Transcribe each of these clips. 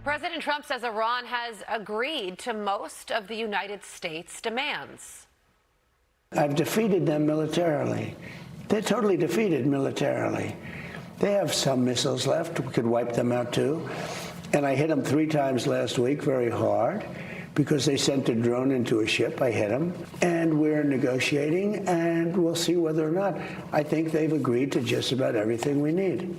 President Trump says Iran has agreed to most of the United States' demands. I've defeated them militarily. They're totally defeated militarily. They have some missiles left. We could wipe them out too. And I hit them 3 times last week very hard because they sent a drone into a ship. I hit them. And we're negotiating, and we'll see whether or not. I think they've agreed to just about everything we need.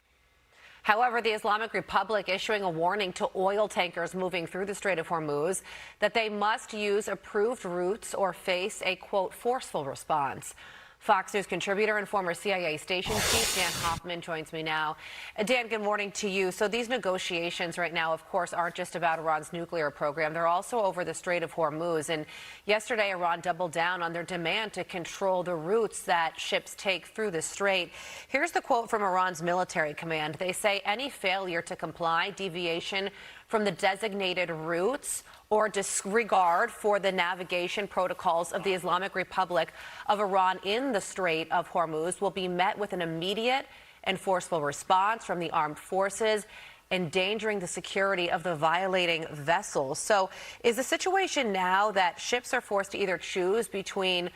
However, the Islamic Republic issuing a warning to oil tankers moving through the Strait of Hormuz that they must use approved routes or face a, quote, forceful response. Fox News contributor and former CIA station chief Dan Hoffman joins me now. Dan, good morning to you. So these negotiations right now, of course, aren't just about Iran's nuclear program. They're also over the Strait of Hormuz. And yesterday, Iran doubled down on their demand to control the routes that ships take through the strait. Here's the quote from Iran's military command. They say any failure to comply, deviation from the designated routes, or disregard for the navigation protocols of the Islamic Republic of Iran in the Strait of Hormuz will be met with an immediate and forceful response from the armed forces, endangering the security of the violating vessels. So is the situation now that ships are forced to either choose between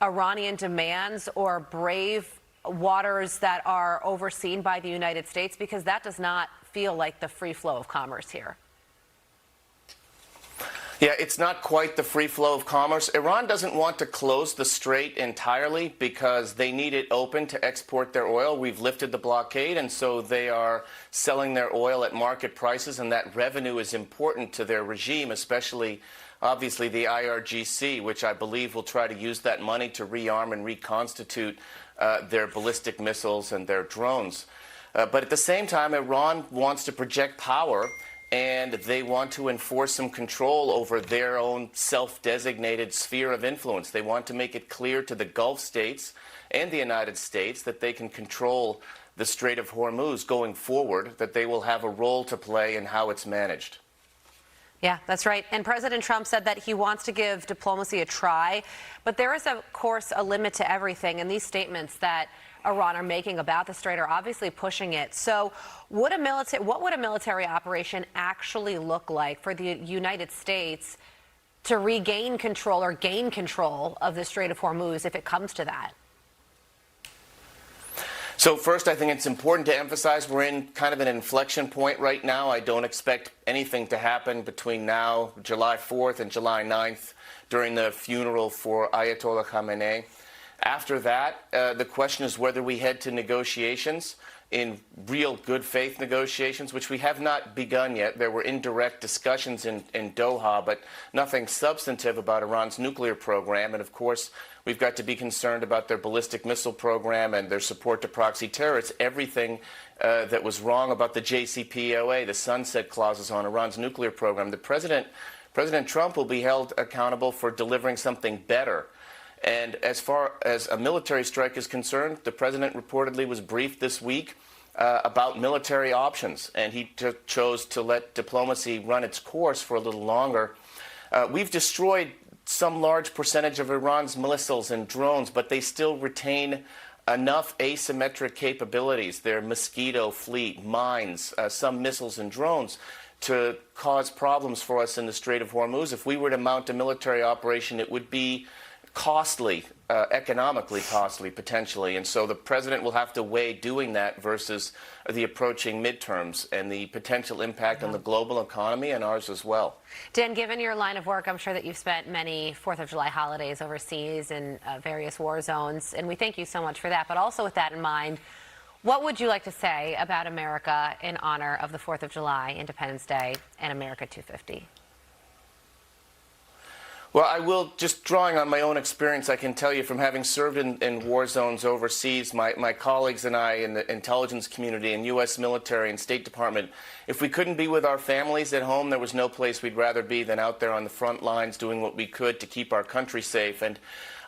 Iranian demands or brave waters that are overseen by the United States? Because that does not feel like the free flow of commerce here. Yeah, it's not quite the free flow of commerce. Iran doesn't want to close the strait entirely because they need it open to export their oil. We've lifted the blockade, and so they are selling their oil at market prices, and that revenue is important to their regime, especially, obviously, the IRGC, which I believe will try to use that money to rearm and reconstitute their ballistic missiles and their drones. But at the same time, Iran wants to project power, and they want to enforce some control over their own self-designated sphere of influence. They want to make it clear to the Gulf states and the United States that they can control the Strait of Hormuz going forward, that they will have a role to play in how it's managed. Yeah, that's right. And President Trump said that he wants to give diplomacy a try, but there is, of course, a limit to everything. And these statements that Iran are making about the strait are obviously pushing it. So what would a military operation actually look like for the United States to regain control or gain control of the Strait of Hormuz if it comes to that? So first, I think it's important to emphasize we're in kind of an inflection point right now. I don't expect anything to happen between now, July 4th and July 9th, during the funeral for Ayatollah Khamenei. After that, the question is whether we head to negotiations, in real good faith negotiations, which we have not begun yet. There were indirect discussions in Doha, but nothing substantive about Iran's nuclear program. And of course, we've got to be concerned about their ballistic missile program and their support to proxy terrorists. Everything that was wrong about the JCPOA, the sunset clauses on Iran's nuclear program. President Trump will be held accountable for delivering something better. And as far as a military strike is concerned, the president reportedly was briefed this week about military options, and he chose to let diplomacy run its course for a little longer. We've destroyed some large percentage of Iran's missiles and drones, but they still retain enough asymmetric capabilities, their Mosquito fleet, mines, some missiles and drones, to cause problems for us in the Strait of Hormuz. If we were to mount a military operation, it would be costly, economically costly, potentially. And so the president will have to weigh doing that versus the approaching midterms and the potential impact on the global economy and ours as well. Dan, given your line of work, I'm sure that you've spent many 4th of July holidays overseas in various war zones, and we thank you so much for that. But also with that in mind, what would you like to say about America in honor of the 4th of July, Independence Day, and America 250? Well, I will, just drawing on my own experience, I can tell you from having served in war zones overseas, my colleagues and I in the intelligence community and U.S. military and State Department, if we couldn't be with our families at home, there was no place we'd rather be than out there on the front lines doing what we could to keep our country safe. And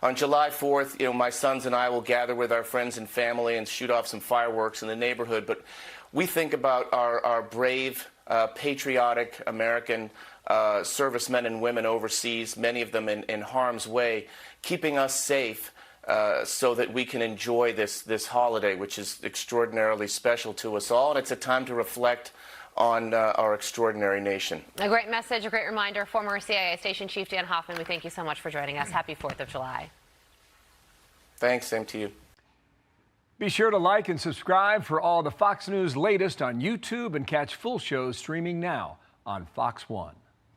on July 4th, my sons and I will gather with our friends and family and shoot off some fireworks in the neighborhood. But we think about our brave, patriotic American servicemen and women overseas, many of them in harm's way, keeping us safe so that we can enjoy this holiday, which is extraordinarily special to us all. And it's a time to reflect on our extraordinary nation. A great message, a great reminder. Former CIA Station Chief Dan Hoffman, we thank you so much for joining us. Happy 4th of July. Thanks, same to you. Be sure to like and subscribe for all the Fox News latest on YouTube and catch full shows streaming now on Fox One.